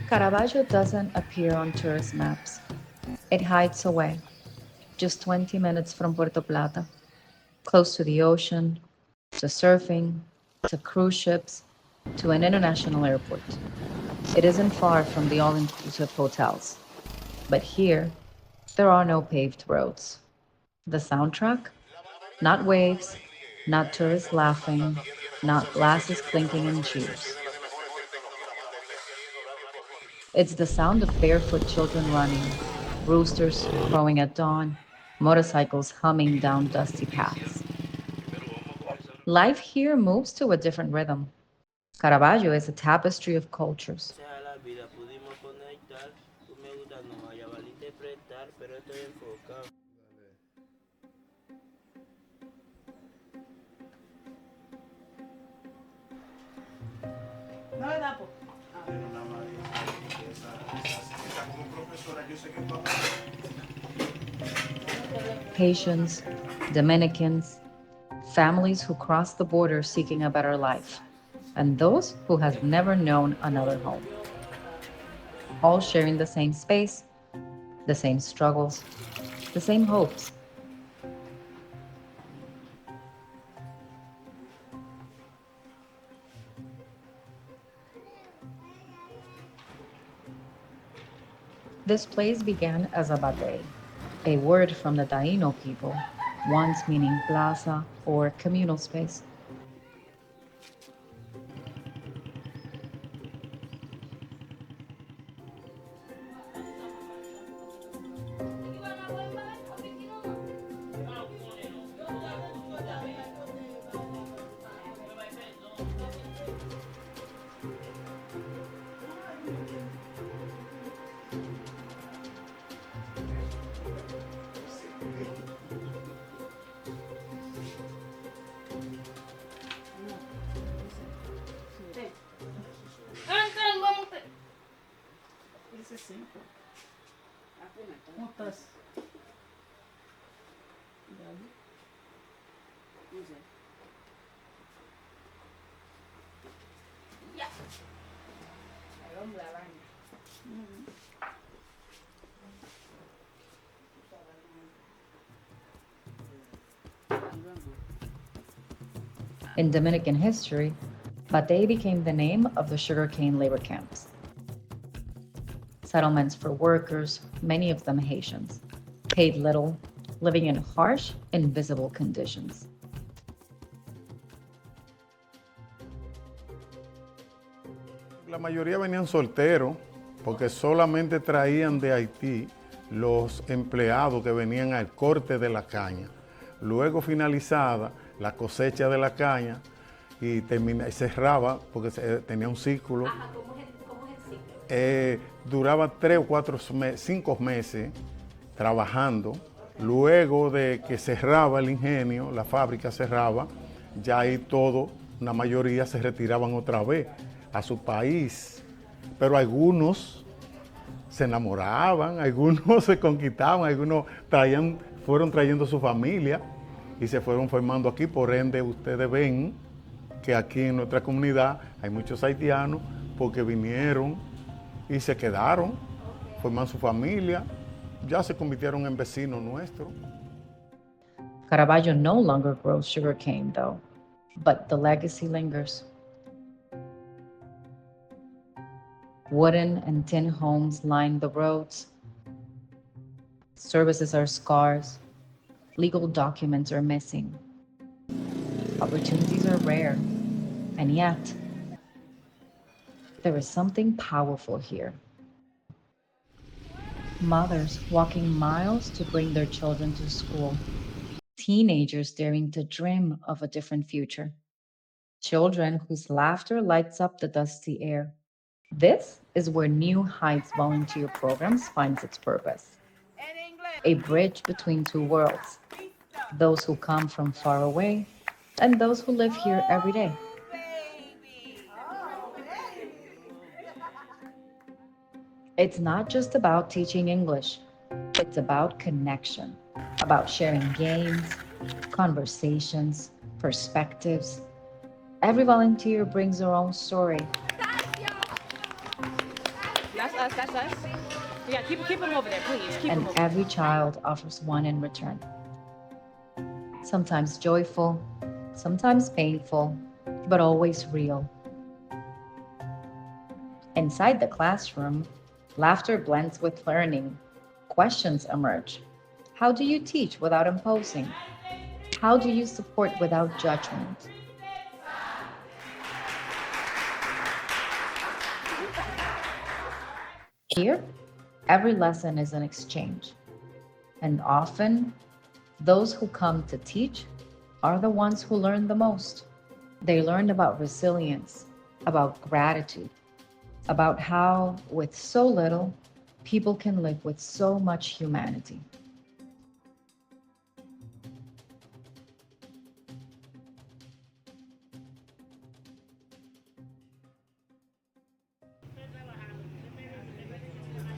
Caraballo doesn't appear on tourist maps. It hides away, just 20 minutes from Puerto Plata, close to the ocean, to surfing, to cruise ships, to an international airport. It isn't far from the all-inclusive hotels. But here, there are no paved roads. The soundtrack? Not waves, not tourists laughing, not glasses clinking in cheers. It's the sound of barefoot children running, roosters crowing at dawn, motorcycles humming down dusty paths. Life here moves to a different rhythm. Caraballo is a tapestry of cultures. Haitians, Dominicans, families who cross the border seeking a better life, and those who have never known another home. All sharing the same space, the same struggles, the same hopes. This place began as a batey, a word from the Taino people, once meaning plaza or communal space. In Dominican history, batey became the name of the sugarcane labor camps. Settlements for workers, many of them Haitians, paid little, living in harsh, invisible conditions. La mayoría venían solteros porque solamente traían de Haití los empleados que venían al corte de la caña. Luego finalizada la cosecha de la caña y cerraba porque tenía un círculo. Ajá, ¿cómo es el ciclo? Duraba 3 o 4, 5 meses trabajando. Luego de que cerraba el ingenio, la fábrica cerraba, ya ahí todo, una mayoría se retiraban otra vez a su país. Pero algunos se enamoraban, algunos se conquistaban, algunos fueron trayendo su familia y se fueron formando aquí. Por ende, ustedes ven que aquí en nuestra comunidad hay muchos haitianos porque vinieron y se quedaron, forman su familia, ya se convirtieron en vecinos nuestros. Caraballo no longer grows sugarcane, though, but the legacy lingers. Wooden and tin homes line the roads. Services are scarce. Legal documents are missing. Opportunities are rare. And yet, there is something powerful here. Mothers walking miles to bring their children to school. Teenagers daring to dream of a different future. Children whose laughter lights up the dusty air. This is where New Heights volunteer programs finds its purpose. A bridge between two worlds, those who come from far away and those who live here every day. It's not just about teaching English, it's about connection, about sharing games, conversations, perspectives. Every volunteer brings their own story. us, that's us. Yeah, keep them over there, please. Keep them And over there. every child offers one in return. Sometimes joyful, sometimes painful, but always real. Inside the classroom, laughter blends with learning. Questions emerge. How do you teach without imposing? How do you support without judgment? Here, every lesson is an exchange. And often, those who come to teach are the ones who learn the most. They learn about resilience, about gratitude, about how, with so little, people can live with so much humanity.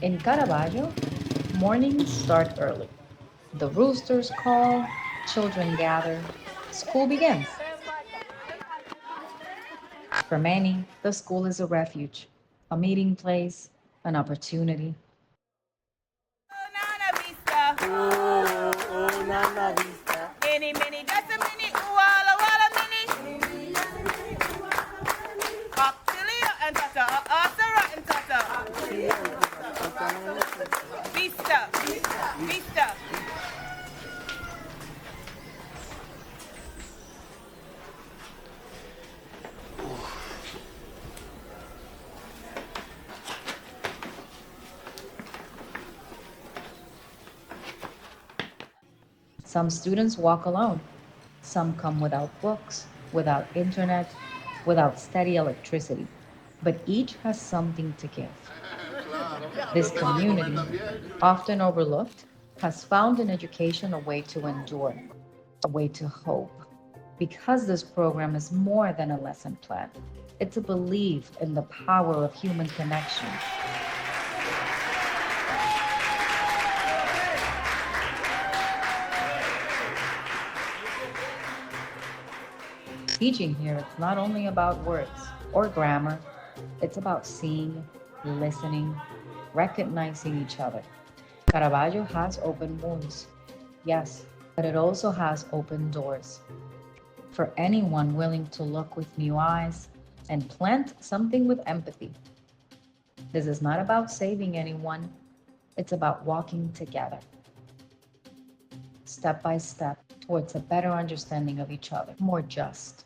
In Caraballo, mornings start early. The roosters call, children gather, school begins. For many, the school is a refuge, a meeting place, an opportunity. Any, many, just a minute, walla, walla, mini. Octilia and tata, asara and tata. Vista, vista. Some students walk alone. Some come without books, without internet, without steady electricity. But each has something to give. This community, often overlooked, has found in education a way to endure, a way to hope. Because this program is more than a lesson plan, it's a belief in the power of human connection. Teaching here is not only about words or grammar, it's about seeing, listening, recognizing each other. Caraballo has open wounds, yes, but it also has open doors. For anyone willing to look with new eyes and plant something with empathy. This is not about saving anyone, it's about walking together, step by step, towards a better understanding of each other, more just.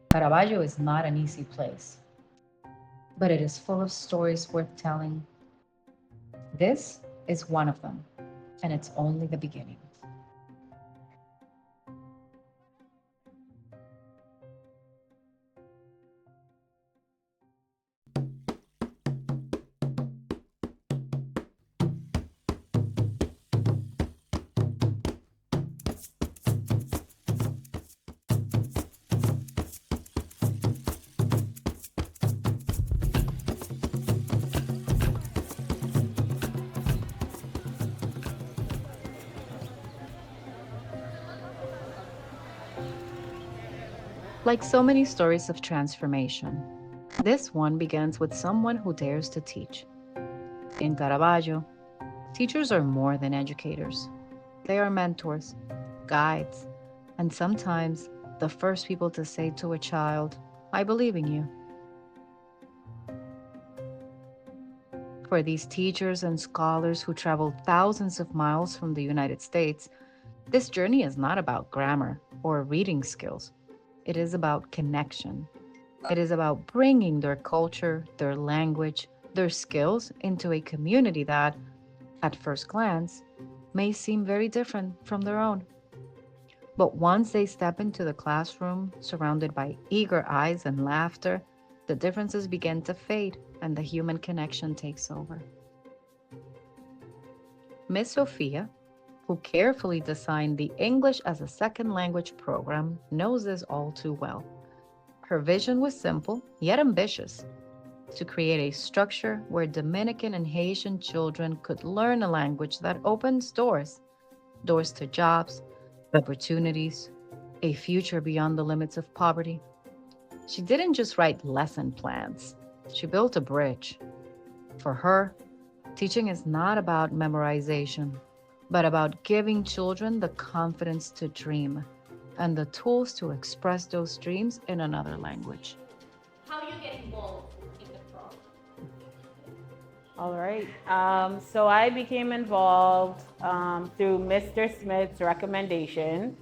Caraballo is not an easy place, but it is full of stories worth telling. This is one of them, and it's only the beginning. Like so many stories of transformation, this one begins with someone who dares to teach. In Caraballo, teachers are more than educators. They are mentors, guides, and sometimes the first people to say to a child, "I believe in you." For these teachers and scholars who travel thousands of miles from the United States, this journey is not about grammar or reading skills. It is about connection. It is about bringing their culture, their language, their skills into a community that, at first glance, may seem very different from their own. But once they step into the classroom, surrounded by eager eyes and laughter, the differences begin to fade and the human connection takes over. Miss Sophia, who carefully designed the English as a second language program, knows this all too well. Her vision was simple, yet ambitious, to create a structure where Dominican and Haitian children could learn a language that opens doors to jobs, opportunities, a future beyond the limits of poverty. She didn't just write lesson plans. She built a bridge. For her, teaching is not about memorization, but about giving children the confidence to dream and the tools to express those dreams in another language. How do you get involved in the program? All right. So I became involved through Mr. Smith's recommendation.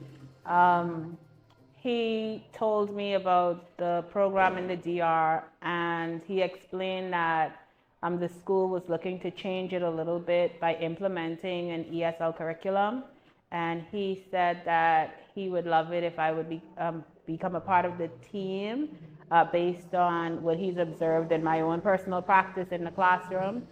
He told me about the program in the DR, and he explained that the school was looking to change it a little bit by implementing an ESL curriculum. And he said that he would love it if I would become a part of the team based on what he's observed in my own personal practice in the classroom.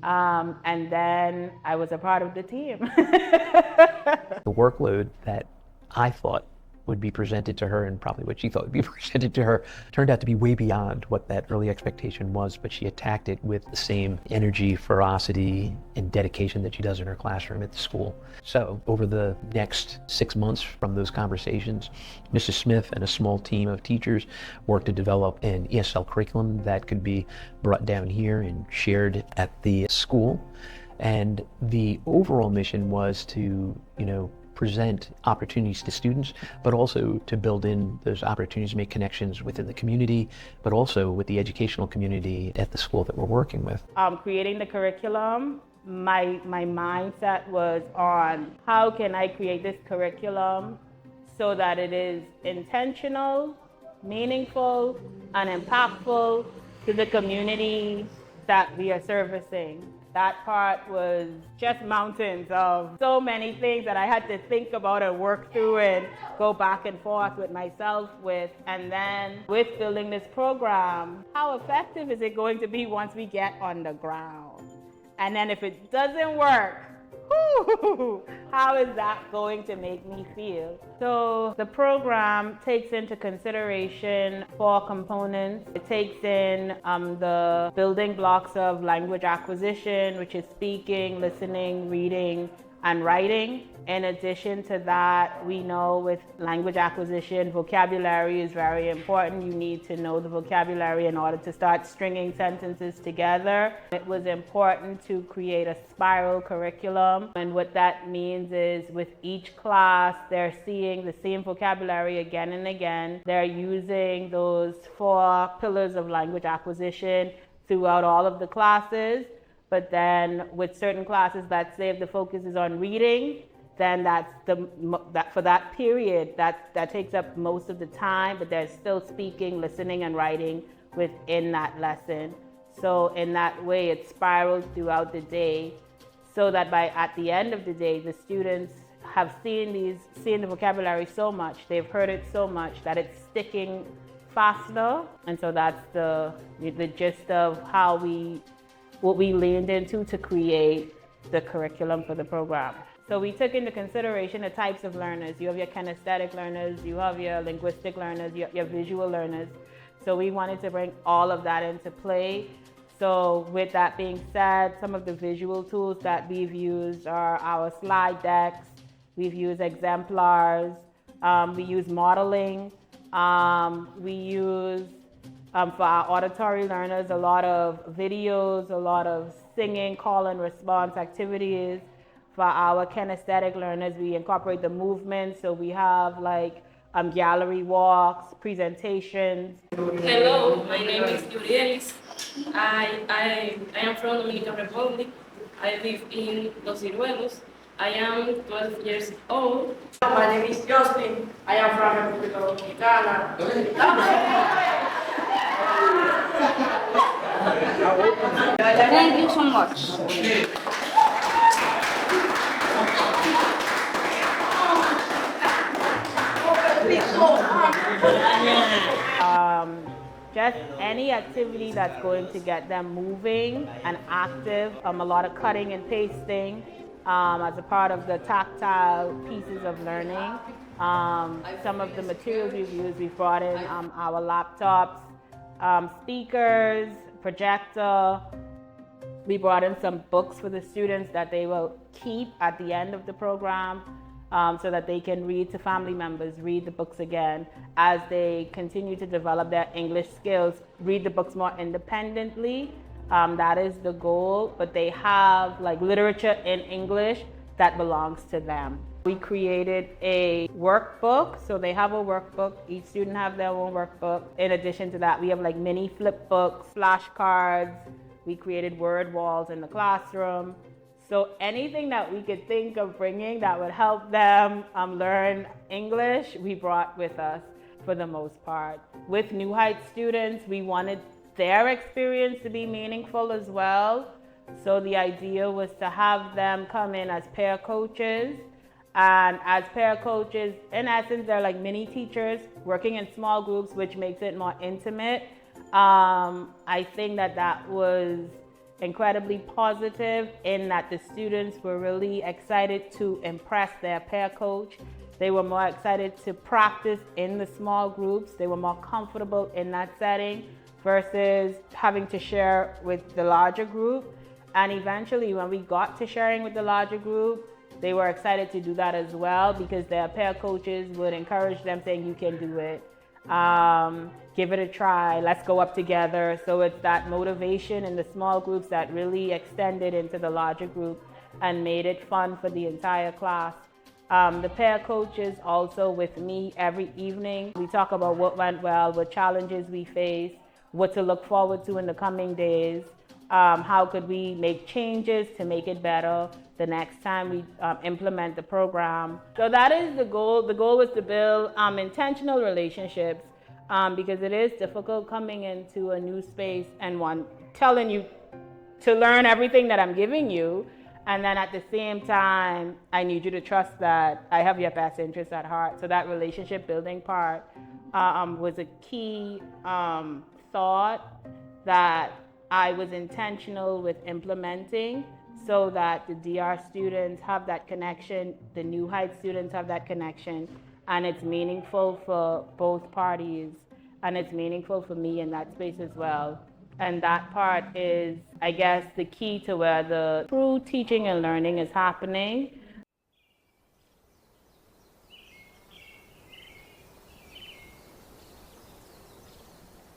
And then I was a part of the team. The workload that I thought would be presented to her, and probably what she thought would be presented to her, turned out to be way beyond what that early expectation was, but she attacked it with the same energy, ferocity, and dedication that she does in her classroom at the school. So over the next 6 months from those conversations, Mrs. Smith and a small team of teachers worked to develop an ESL curriculum that could be brought down here and shared at the school. And the overall mission was to, present opportunities to students, but also to build in those opportunities to make connections within the community, but also with the educational community at the school that we're working with. Creating the curriculum, my mindset was on how can I create this curriculum so that it is intentional, meaningful, and impactful to the community that we are servicing. That part was just mountains of so many things that I had to think about and work through and go back and forth with myself with. And then with building this program, how effective is it going to be once we get on the ground? And then if it doesn't work, how is that going to make me feel? So the program takes into consideration 4 components. It takes in the building blocks of language acquisition, which is speaking, listening, reading, and writing. In addition to that, we know with language acquisition, vocabulary is very important. You need to know the vocabulary in order to start stringing sentences together. It was important to create a spiral curriculum. And what that means is with each class, they're seeing the same vocabulary again and again. They're using those 4 pillars of language acquisition throughout all of the classes. But then with certain classes, let's say if the focus is on reading, then that for that period, that takes up most of the time, but there's still speaking, listening, and writing within that lesson. So in that way, it spirals throughout the day so that at the end of the day, the students have seen the vocabulary so much, they've heard it so much that it's sticking faster. And so that's the gist of what we leaned into to create the curriculum for the program. So we took into consideration the types of learners. You have your kinesthetic learners, you have your linguistic learners, your visual learners. So we wanted to bring all of that into play. So with that being said, some of the visual tools that we've used are our slide decks, we've used exemplars, we use modeling, we use for our auditory learners, a lot of videos, a lot of singing, call and response activities. For our kinesthetic learners, we incorporate the movement. So we have gallery walks, presentations. Hello, my name is Yurielis. I am from Dominican Republic. I live in Los Ciruelos. I am 12 years old. My name is Justin. I am from Republica Dominicana. Thank you so much. Just any activity that's going to get them moving and active. A lot of cutting and pasting as a part of the tactile pieces of learning. Some of the materials we've used, we've brought in our laptops, speakers, projector. We brought in some books for the students that they will keep at the end of the program. so that they can read to family members, read the books again as they continue to develop their English skills, read the books more independently. That is the goal, but they have like literature in English that belongs to them. We created a workbook, so they have a workbook. Each student have their own workbook. In addition to that, we have like mini flip books, flashcards. We created word walls in the classroom. So anything that we could think of bringing that would help them learn English, we brought with us for the most part. With New Heights students, we wanted their experience to be meaningful as well. So the idea was to have them come in as pair coaches. And as pair coaches, in essence, they're like mini teachers working in small groups, which makes it more intimate. I think that was incredibly positive in that the students were really excited to impress their pair coach. They were more excited to practice in the small groups. They were more comfortable in that setting versus having to share with the larger group. And eventually, when we got to sharing with the larger group, they were excited to do that as well because their pair coaches would encourage them saying, you can do it. Give it a try, let's go up together. So it's that motivation in the small groups that really extended into the larger group and made it fun for the entire class. The pair coaches also with me every evening. We talk about what went well, what challenges we face, what to look forward to in the coming days. How could we make changes to make it better the next time we implement the program. So that is the goal. The goal was to build intentional relationships because it is difficult coming into a new space and one telling you to learn everything that I'm giving you. And then at the same time, I need you to trust that I have your best interests at heart. So that relationship building part was a key thought that I was intentional with implementing so that the DR students have that connection, the New Heights students have that connection, and it's meaningful for both parties, and it's meaningful for me in that space as well. And that part is, I guess, the key to where the true teaching and learning is happening.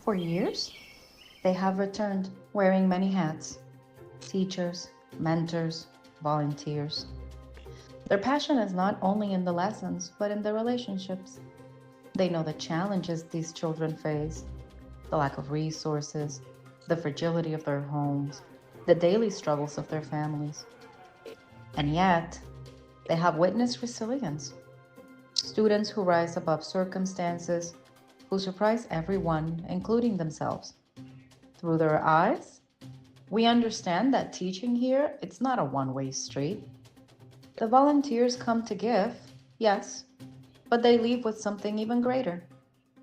For years, they have returned wearing many hats: teachers, mentors, volunteers. Their passion is not only in the lessons, but in the relationships. They know the challenges these children face, the lack of resources, the fragility of their homes, the daily struggles of their families. And yet, they have witnessed resilience. Students who rise above circumstances, who surprise everyone, including themselves. Through their eyes, we understand that teaching here, it's not a one-way street. The volunteers come to give, yes, but they leave with something even greater: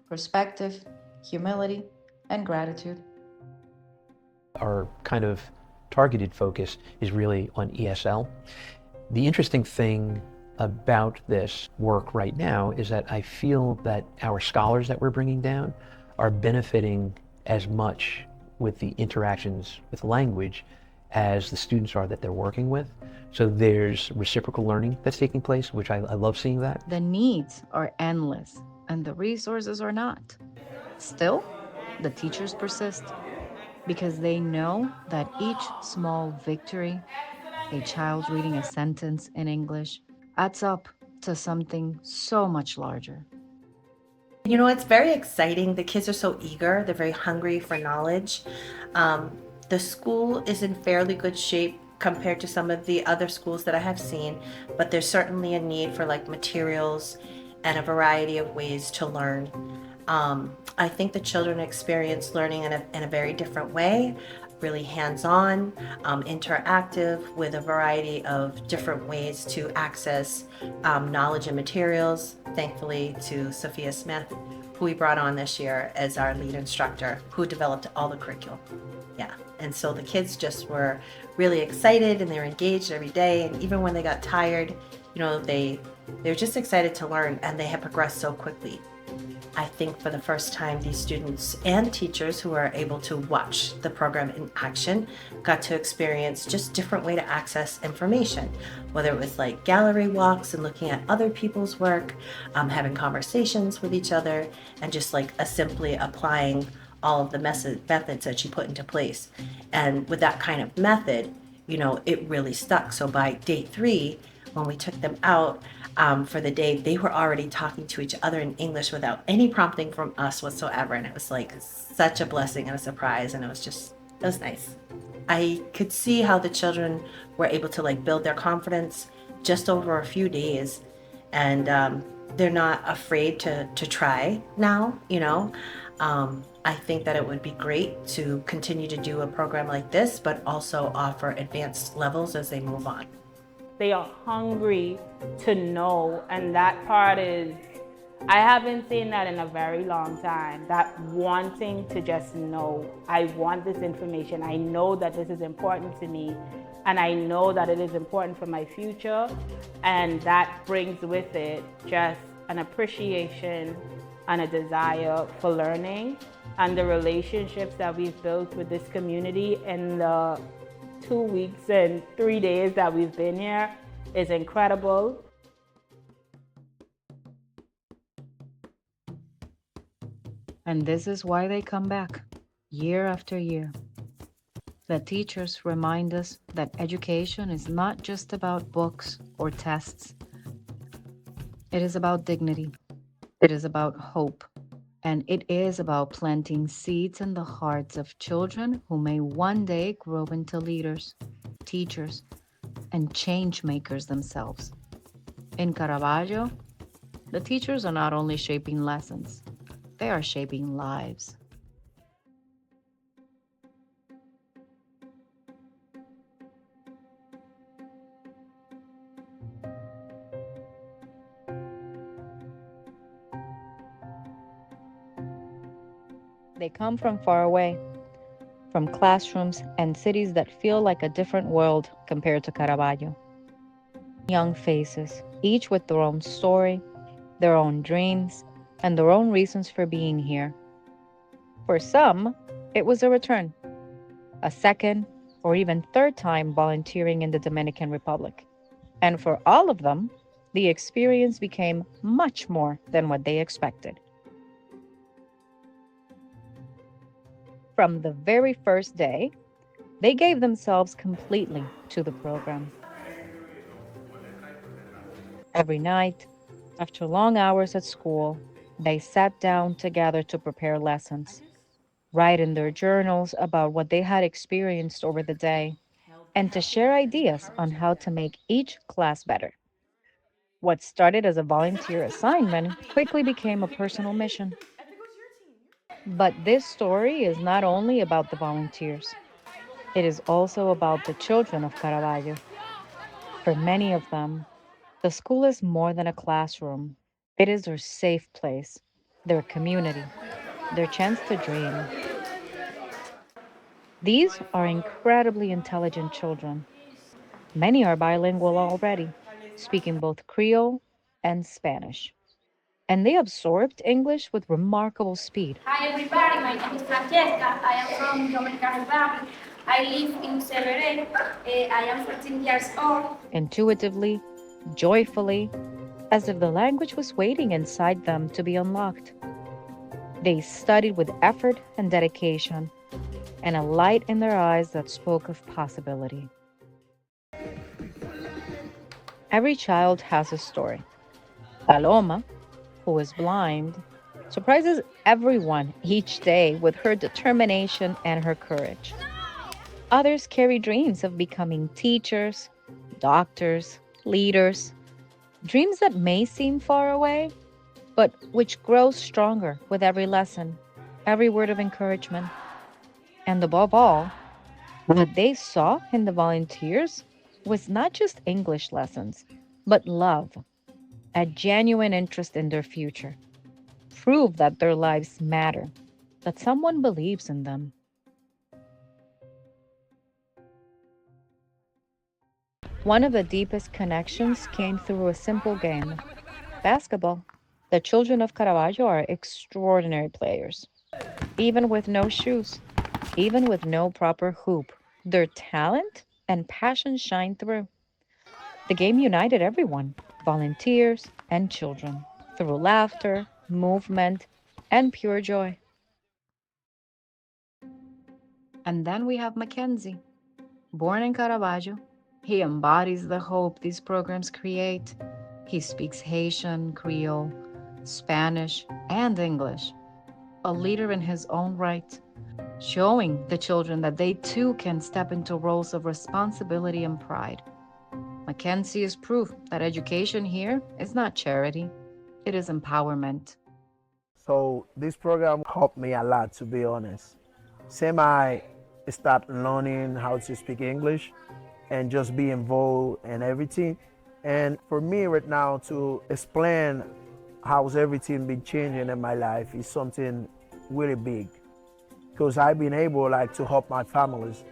perspective, humility, and gratitude. Our kind of targeted focus is really on ESL. The interesting thing about this work right now is that I feel that our scholars that we're bringing down are benefiting as much with the interactions with language as the students are that they're working with. So there's reciprocal learning that's taking place, which I love seeing that. The needs are endless, and the resources are not. Still, the teachers persist because they know that each small victory, a child reading a sentence in English, adds up to something so much larger. You know, it's very exciting. The kids are so eager. They're very hungry for knowledge. The school is in fairly good shape compared to some of the other schools that I have seen, but there's certainly a need for like materials and a variety of ways to learn. I think the children experience learning in a very different way, really hands-on, interactive, with a variety of different ways to access knowledge and materials. Thankfully to Sophia Smith, who we brought on this year as our lead instructor, who developed all the curriculum. Yeah, and so the kids just were really excited and they're engaged every day, and even when they got tired, you know, they're just excited to learn, and they have progressed so quickly. I think for the first time, these students and teachers who are able to watch the program in action got to experience just different way to access information, whether it was like gallery walks and looking at other people's work, having conversations with each other, and just like simply applying all of the methods that she put into place. And with that kind of method, you know, it really stuck. So by day 3, when we took them out for the day, they were already talking to each other in English without any prompting from us whatsoever. And it was like such a blessing and a surprise. And it was nice. I could see how the children were able to like build their confidence just over a few days. And they're not afraid to try now, you know. I think that it would be great to continue to do a program like this, but also offer advanced levels as they move on. They are hungry to know, and that part is, I haven't seen that in a very long time, that wanting to just know. I want this information. I know that this is important to me, and I know that it is important for my future, and that brings with it just an appreciation and a desire for learning, and the relationships that we've built with this community in the 2 weeks and 3 days that we've been here is incredible. And this is why they come back, year after year. The teachers remind us that education is not just about books or tests. It is about dignity. It is about hope. And it is about planting seeds in the hearts of children who may one day grow into leaders, teachers, and change makers themselves. In Caraballo, the teachers are not only shaping lessons, they are shaping lives. They come from far away, from classrooms and cities that feel like a different world compared to Caraballo. Young faces, each with their own story, their own dreams, and their own reasons for being here. For some, it was a return, a second or even third time volunteering in the Dominican Republic. And for all of them, the experience became much more than what they expected. From the very first day, they gave themselves completely to the program. Every night, after long hours at school, they sat down together to prepare lessons, write in their journals about what they had experienced over the day, and to share ideas on how to make each class better. What started as a volunteer assignment quickly became a personal mission. But this story is not only about the volunteers. It is also about the children of Caraballo. For many of them, the school is more than a classroom. It is their safe place, their community, their chance to dream. These are incredibly intelligent children. Many are bilingual already, speaking both Creole and Spanish. And they absorbed English with remarkable speed. Hi everybody, my name is Francesca. I am from Dominican Republic. I live in Severe. I am 14 years old. Intuitively, joyfully, as if the language was waiting inside them to be unlocked. They studied with effort and dedication, and a light in their eyes that spoke of possibility. Every child has a story. Paloma, who is blind, surprises everyone each day with her determination and her courage. Others carry dreams of becoming teachers, doctors, leaders, dreams that may seem far away, but which grow stronger with every lesson, every word of encouragement. And above all, what they saw in the volunteers was not just English lessons, but love, a genuine interest in their future, prove that their lives matter, that someone believes in them. One of the deepest connections came through a simple game, basketball. The children of Caraballo are extraordinary players, even with no shoes, even with no proper hoop. Their talent and passion shine through. The game united everyone, volunteers and children, through laughter, movement, and pure joy. And then we have Mackenzie. Born in Caraballo, he embodies the hope these programs create. He speaks Haitian, Creole, Spanish, and English, a leader in his own right, showing the children that they too can step into roles of responsibility and pride. Mackenzie is proof that education here is not charity, it is empowerment. So this program helped me a lot, to be honest. Same I start learning how to speak English and just be involved in everything. And for me right now to explain how's everything been changing in my life is something really big. Because I've been able to help my families,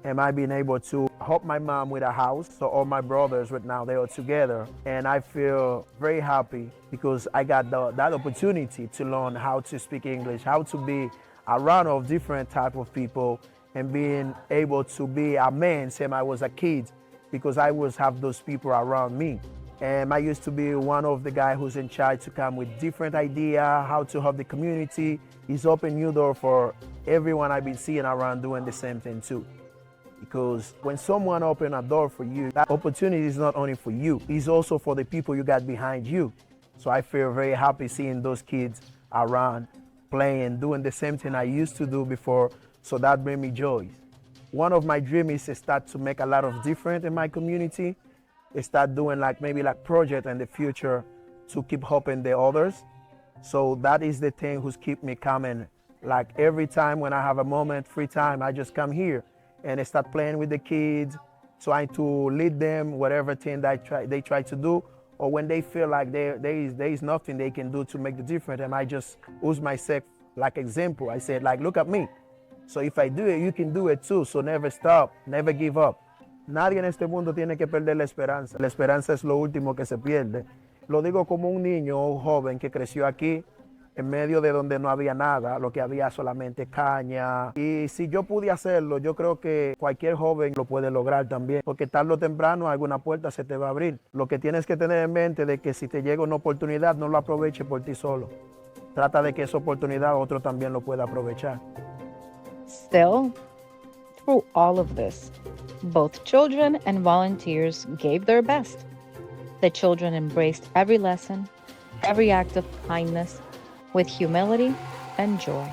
and I've been able to help my mom with a house. So all my brothers right now, they are together. And I feel very happy because I got that opportunity to learn how to speak English, how to be around of different type of people, and being able to be a man since I was a kid, because I always have those people around me. And I used to be one of the guys who's in charge to come with different idea, how to help the community. It's opened new door for everyone I've been seeing around doing the same thing too. Because when someone open a door for you, that opportunity is not only for you, it's also for the people you got behind you. So I feel very happy seeing those kids around, playing, doing the same thing I used to do before. So that brings me joy. One of my dreams is to start to make a lot of difference in my community. Start doing maybe project in the future to keep helping the others. So that is the thing who's keep me coming. Every time when I have a moment, free time, I just come here and I start playing with the kids, trying to lead them, whatever thing they try to do, or when they feel like there is nothing they can do to make the difference, and I just use myself like example. I said, look at me. So if I do it, you can do it too. So never stop, never give up. Nadie en este mundo tiene que perder la esperanza. La esperanza es lo último que se pierde. Lo digo como un niño o un joven que creció aquí, en medio de donde no había nada, lo que había solamente caña. Y si yo pude hacerlo, yo creo que cualquier joven lo puede lograr también, porque tarde o temprano alguna puerta se te va a abrir. Lo que tienes que tener en mente de que si te llega una oportunidad, no lo aproveches por ti solo. Trata de que esa oportunidad otro también lo pueda aprovechar. Still, through all of this, both children and volunteers gave their best. The children embraced every lesson, every act of kindness, with humility and joy.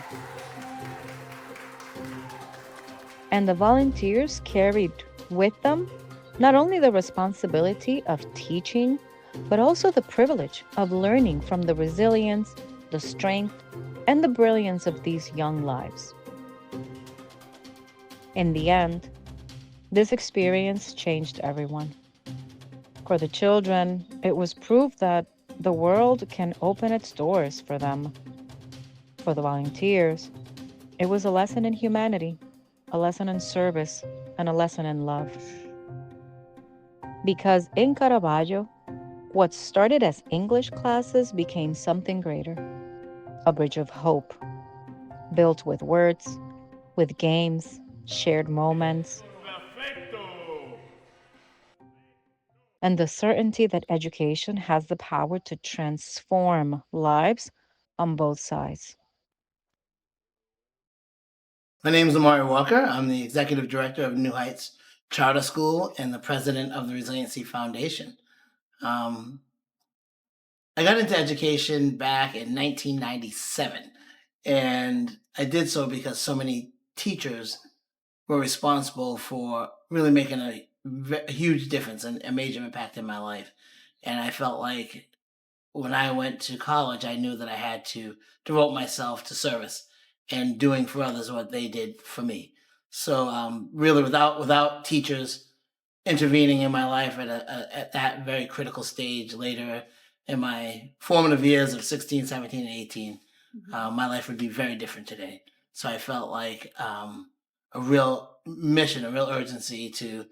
And the volunteers carried with them not only the responsibility of teaching, but also the privilege of learning from the resilience, the strength, and the brilliance of these young lives. In the end, this experience changed everyone. For the children, it was proof that the world can open its doors for them. For the volunteers, it was a lesson in humanity, a lesson in service, and a lesson in love. Because in Caraballo, what started as English classes became something greater, a bridge of hope, built with words, with games, shared moments, and the certainty that education has the power to transform lives on both sides. My name is Amari Walker. I'm the Executive Director of New Heights Charter School and the President of the Resiliency Foundation. I got into education back in 1997, and I did so because so many teachers were responsible for really making a huge difference and a major impact in my life. And I felt like when I went to college, I knew that I had to devote myself to service and doing for others what they did for me. So really, without teachers intervening in my life at that very critical stage later in my formative years of 16, 17, and 18, my life would be very different today. So I felt like a real mission, a real urgency to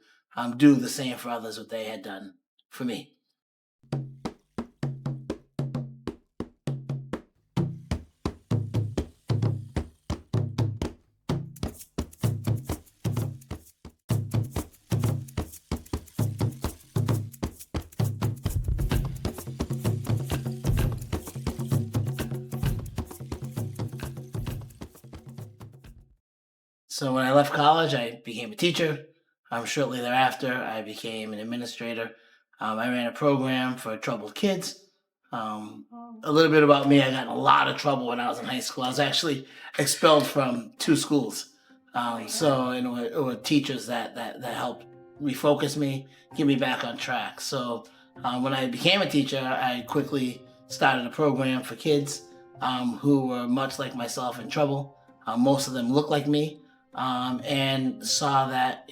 do the same for others what they had done for me. So when I left college, I became a teacher. Shortly thereafter, I became an administrator. I ran a program for troubled kids. A little bit about me, I got in a lot of trouble when I was in high school. I was actually expelled from 2 schools. It were teachers that helped refocus me, get me back on track. So when I became a teacher, I quickly started a program for kids who were much like myself in trouble. Most of them looked like me, and saw that,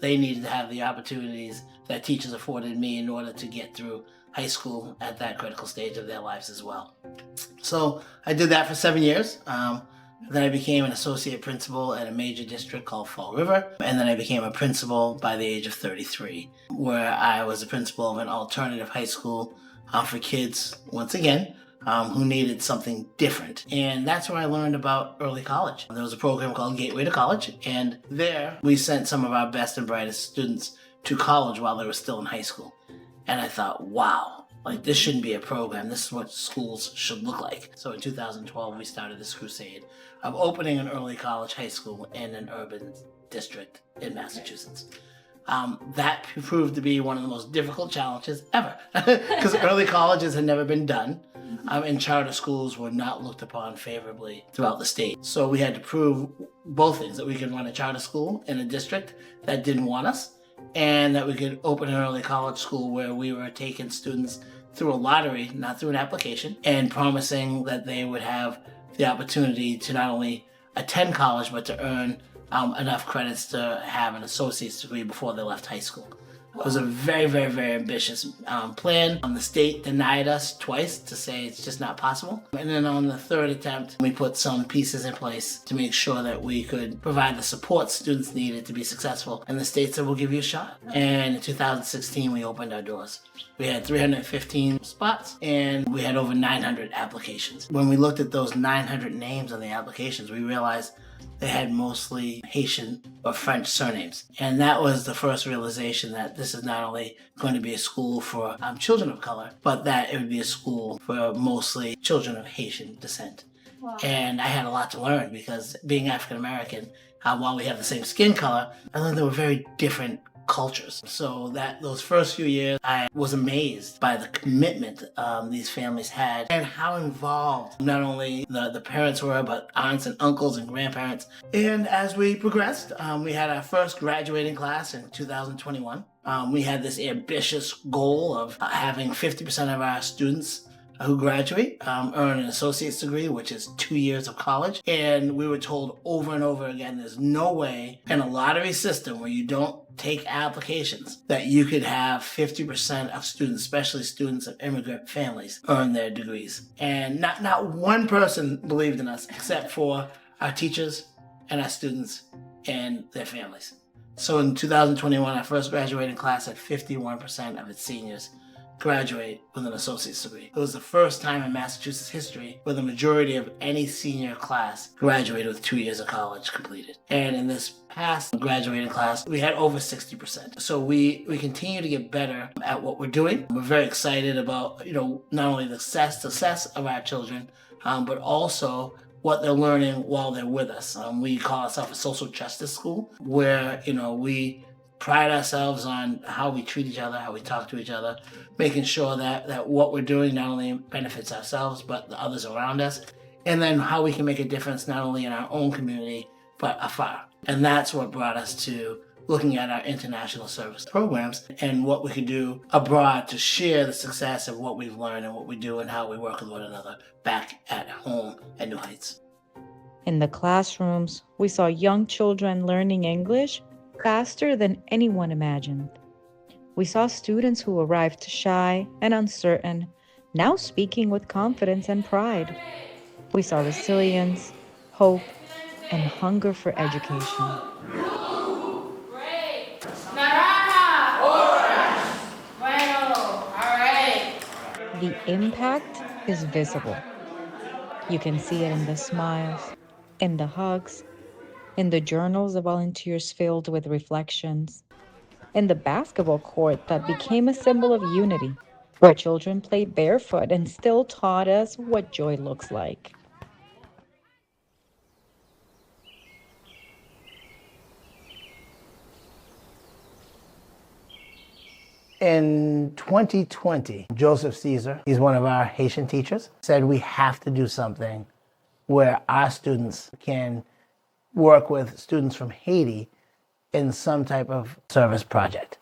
they needed to have the opportunities that teachers afforded me in order to get through high school at that critical stage of their lives as well. So I did that for 7 years. Then I became an associate principal at a major district called Fall River. And then I became a principal by the age of 33, where I was a principal of an alternative high school for kids, once again, who needed something different. And that's where I learned about early college. There was a program called Gateway to College, and there we sent some of our best and brightest students to college while they were still in high school. And I thought, wow, this shouldn't be a program. This is what schools should look like. So in 2012, we started this crusade of opening an early college high school in an urban district in Massachusetts. That proved to be one of the most difficult challenges ever, because early colleges had never been done, and charter schools were not looked upon favorably throughout the state. So we had to prove both things, that we could run a charter school in a district that didn't want us, and that we could open an early college school where we were taking students through a lottery, not through an application, and promising that they would have the opportunity to not only attend college, but to earn enough credits to have an associate's degree before they left high school. It was a very, very, very ambitious plan. The state denied us twice to say it's just not possible. And then on the third attempt, we put some pieces in place to make sure that we could provide the support students needed to be successful. And the state said, we'll give you a shot. And in 2016, we opened our doors. We had 315 spots, and we had over 900 applications. When we looked at those 900 names on the applications, we realized they had mostly Haitian or French surnames. And that was the first realization that this is not only going to be a school for children of color, but that it would be a school for mostly children of Haitian descent. Wow. And I had a lot to learn, because being African American, while we have the same skin color, I learned there were very different cultures. So that those first few years, I was amazed by the commitment these families had, and how involved not only the parents were, but aunts and uncles and grandparents. And as we progressed, we had our first graduating class in 2021. We had this ambitious goal of having 50% of our students who graduate earn an associate's degree, which is 2 years of college. And we were told over and over again, there's no way in a lottery system where you don't take applications that you could have 50% of students, especially students of immigrant families, earn their degrees. And not one person believed in us except for our teachers and our students and their families. So in 2021, our first graduating class had 51% of its seniors graduate with an associate's degree. It was the first time in Massachusetts history where the majority of any senior class graduated with 2 years of college completed. And in this past graduating class, we had over 60%. So we continue to get better at what we're doing. We're very excited about, not only the success of our children, but also what they're learning while they're with us. We call ourselves a social justice school, where, we pride ourselves on how we treat each other, how we talk to each other, making sure that what we're doing not only benefits ourselves, but the others around us, and then how we can make a difference not only in our own community, but afar. And that's what brought us to looking at our international service programs and what we could do abroad to share the success of what we've learned and what we do and how we work with one another back at home at New Heights. In the classrooms, we saw young children learning English faster than anyone imagined. We saw students who arrived shy and uncertain, now speaking with confidence and pride. We saw resilience, hope, and hunger for education. The impact is visible. You can see it in the smiles, in the hugs, in the journals of volunteers filled with reflections, in the basketball court that became a symbol of unity, where children played barefoot and still taught us what joy looks like. In 2020, Joseph Caesar, he's one of our Haitian teachers, said we have to do something where our students can work with students from Haiti in some type of service project.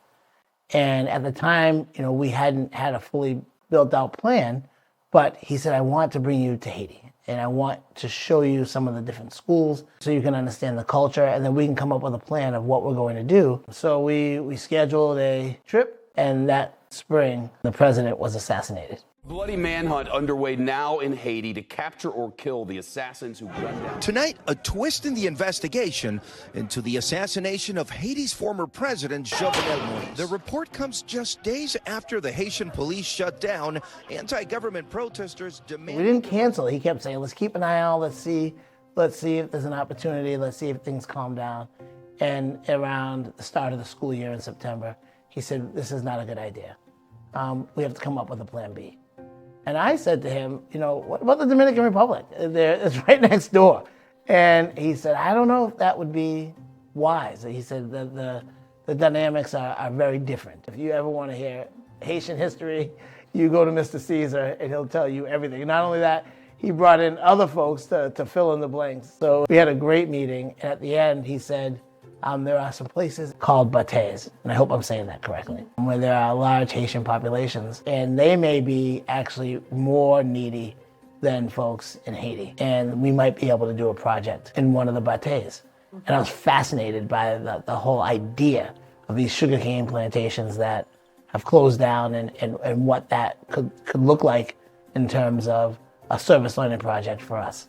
And at the time, we hadn't had a fully built out plan, but he said, I want to bring you to Haiti. And I want to show you some of the different schools so you can understand the culture, and then we can come up with a plan of what we're going to do. So we scheduled a trip, and that spring, the president was assassinated. Bloody manhunt underway now in Haiti to capture or kill the assassins who gunned down. Tonight, a twist in the investigation into the assassination of Haiti's former president, Jovenel Moïse. The report comes just days after the Haitian police shut down anti-government protesters demanding... We didn't cancel. He kept saying, let's keep an eye out, let's see if there's an opportunity, let's see if things calm down. And around the start of the school year in September, he said, this is not a good idea. We have to come up with a plan B. And I said to him, what about the Dominican Republic? It's right next door. And he said, I don't know if that would be wise. He said the dynamics are very different. If you ever want to hear Haitian history, you go to Mr. Caesar and he'll tell you everything. Not only that, he brought in other folks to fill in the blanks. So we had a great meeting. And at the end, he said, there are some places called bateys, and I hope I'm saying that correctly, where there are large Haitian populations, and they may be actually more needy than folks in Haiti. And we might be able to do a project in one of the bateys. And I was fascinated by the whole idea of these sugarcane plantations that have closed down and what that could look like in terms of a service learning project for us.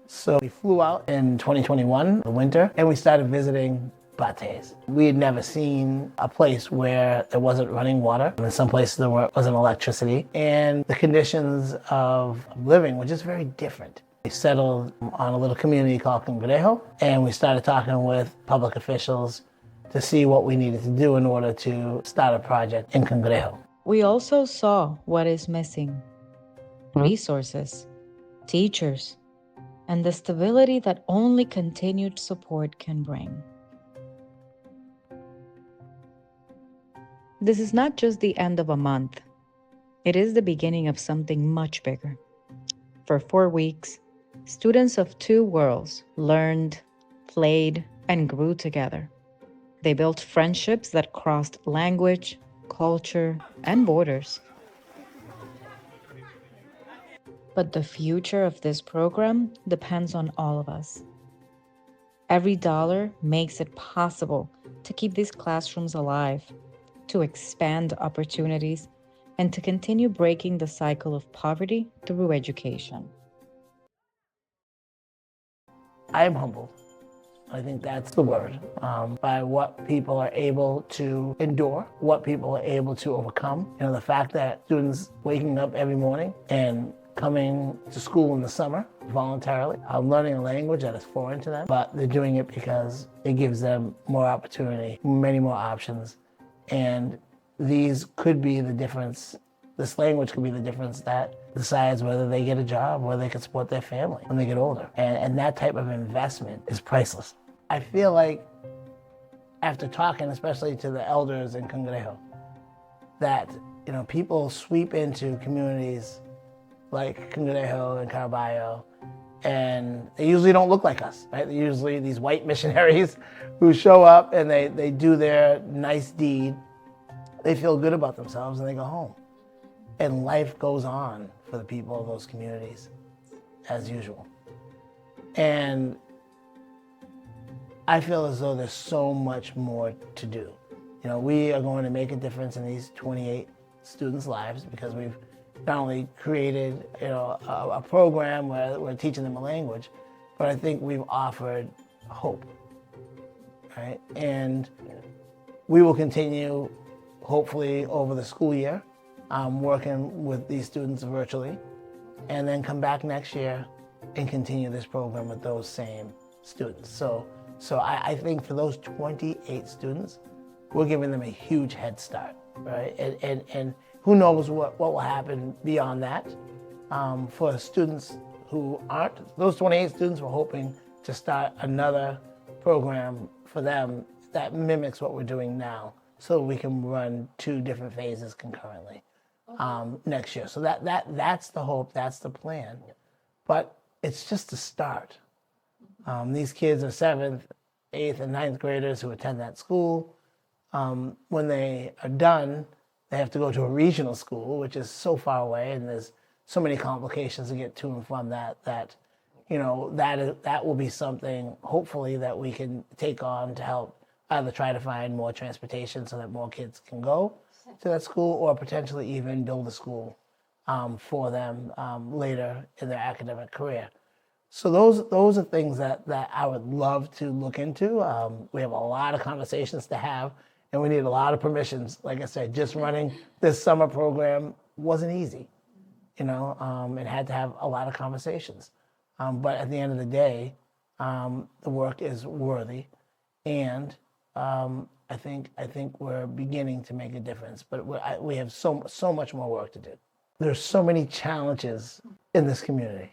So we flew out in 2021, the winter, and we started visiting bateys. We had never seen a place where there wasn't running water. In some places there wasn't electricity. And the conditions of living were just very different. We settled on a little community called Cangrejo, and we started talking with public officials to see what we needed to do in order to start a project in Cangrejo. We also saw what is missing: resources, teachers, and the stability that only continued support can bring. This is not just the end of a month. It is the beginning of something much bigger. For 4 weeks, students of two worlds learned, played, and grew together. They built friendships that crossed language, culture, and borders. But the future of this program depends on all of us. Every dollar makes it possible to keep these classrooms alive, to expand opportunities, and to continue breaking the cycle of poverty through education. I am humbled. I think that's the word, by what people are able to endure, what people are able to overcome. The fact that students waking up every morning and coming to school in the summer voluntarily, learning a language that is foreign to them, but they're doing it because it gives them more opportunity, many more options. And these could be the difference, this language could be the difference that decides whether they get a job, whether they can support their family when they get older. And that type of investment is priceless. I feel like after talking, especially to the elders in Cangrejo, that people sweep into communities like Cangrejo and Carballo, and they usually don't look like us, right? They're usually these white missionaries who show up and they do their nice deed. They feel good about themselves and they go home. And life goes on for the people of those communities as usual. And I feel as though there's so much more to do. We are going to make a difference in these 28 students' lives because we've not only created a program where we're teaching them a language, but I think we've offered hope, right? And we will continue, hopefully, over the school year, working with these students virtually, and then come back next year and continue this program with those same students. So I think for those 28 students, we're giving them a huge head start, right? And who knows what will happen beyond that. For students who aren't, those 28 students, we're hoping to start another program for them that mimics what we're doing now so we can run 2 different phases concurrently next year. So that's the hope, that's the plan. But it's just a start. These kids are 7th, 8th, and 9th graders who attend that school. When they are done, they have to go to a regional school, which is so far away, and there's so many complications to get to and from that you know, that will be something, hopefully, that we can take on to help either try to find more transportation so that more kids can go to that school, or potentially even build a school for them later in their academic career. So those are things that I would love to look into. We have a lot of conversations to have, and we need a lot of permissions. Like I said, just running this summer program wasn't easy, you know, and had to have a lot of conversations. But at the end of the day, the work is worthy, and I think we're beginning to make a difference. But we have so much more work to do. There's so many challenges in this community.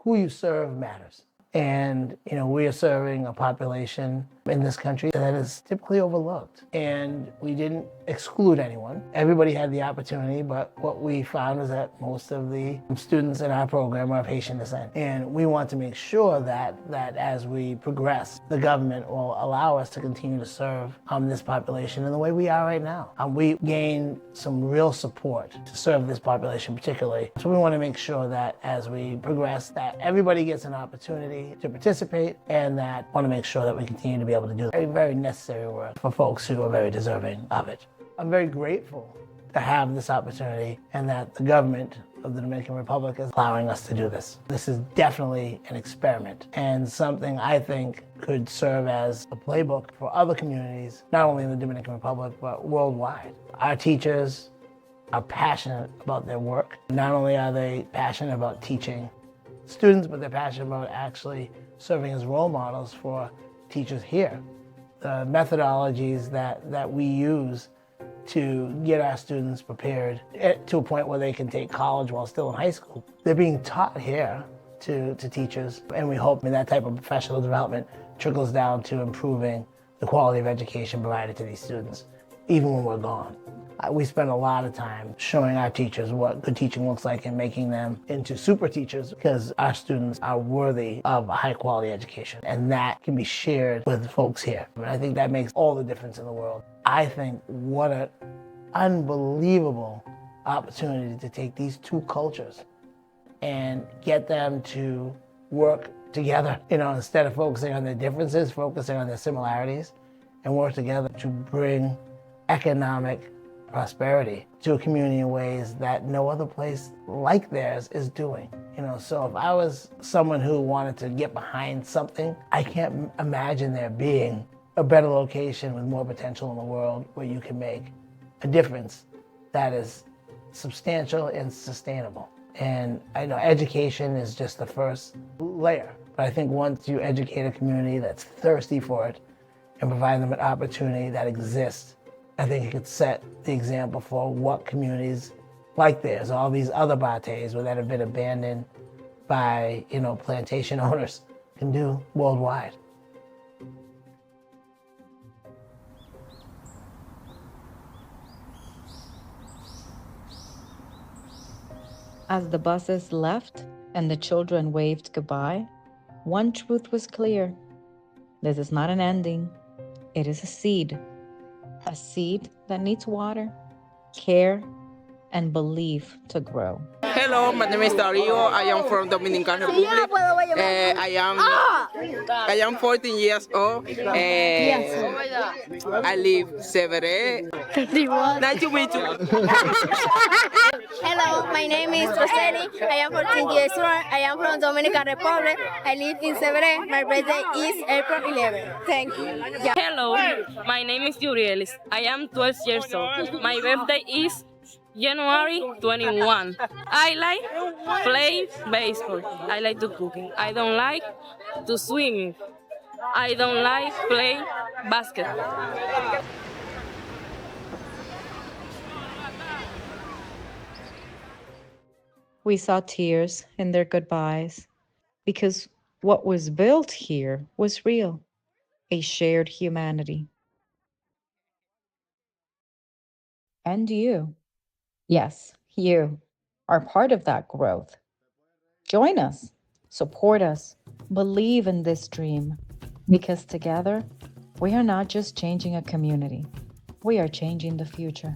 Who you serve matters. And, you know, we are serving a population in this country that is typically overlooked. And we didn't exclude anyone. Everybody had the opportunity, but what we found is that most of the students in our program are of Haitian descent. And we want to make sure that as we progress, the government will allow us to continue to serve this population in the way we are right now. We gained some real support to serve this population particularly. So we want to make sure that as we progress, that everybody gets an opportunity to participate, and that want to make sure that we continue to be able to do very, very necessary work for folks who are very deserving of it. I'm very grateful to have this opportunity, and that the government of the Dominican Republic is allowing us to do this. This is definitely an experiment, and something I think could serve as a playbook for other communities, not only in the Dominican Republic, but worldwide. Our teachers are passionate about their work. Not only are they passionate about teaching students, but they're passionate about actually serving as role models for teachers here. The methodologies that we use to get our students prepared to a point where they can take college while still in high school, they're being taught here to teachers, and we hope that type of professional development trickles down to improving the quality of education provided to these students, even when we're gone. We spend a lot of time showing our teachers what good teaching looks like and making them into super teachers, because our students are worthy of a high quality education, and that can be shared with folks here. And I think that makes all the difference in the world. I think what an unbelievable opportunity to take these 2 cultures and get them to work together, you know, instead of focusing on their differences, focusing on their similarities, and work together to bring economic prosperity to a community in ways that no other place like theirs is doing. You know, so if I was someone who wanted to get behind something, I can't imagine there being a better location with more potential in the world where you can make a difference that is substantial and sustainable. And I know education is just the first layer, but I think once you educate a community that's thirsty for it and provide them an opportunity that exists, I think it could set the example for what communities like theirs, all these other bates that have been abandoned by, you know, plantation owners, can do worldwide. As the buses left and the children waved goodbye, one truth was clear. This is not an ending. It is a seed that needs water, care, and belief to grow. Hello, my name is Dario. I am from Dominican Republic. I am 14 years old. I live Severe. Nice to meet you. Hello, my name is Roseli. I am 14 years old. I am from Dominican Republic. I live in Severe. My birthday is April 11. Thank you. Yeah. Hello, my name is Urielis. I am 12 years old. My birthday is January 21. I like playing baseball. I like to cooking. I don't like to swim. I don't like playing basketball. We saw tears in their goodbyes because what was built here was real, a shared humanity. And you, yes, you are part of that growth. Join us, support us, believe in this dream, because together, we are not just changing a community, we are changing the future.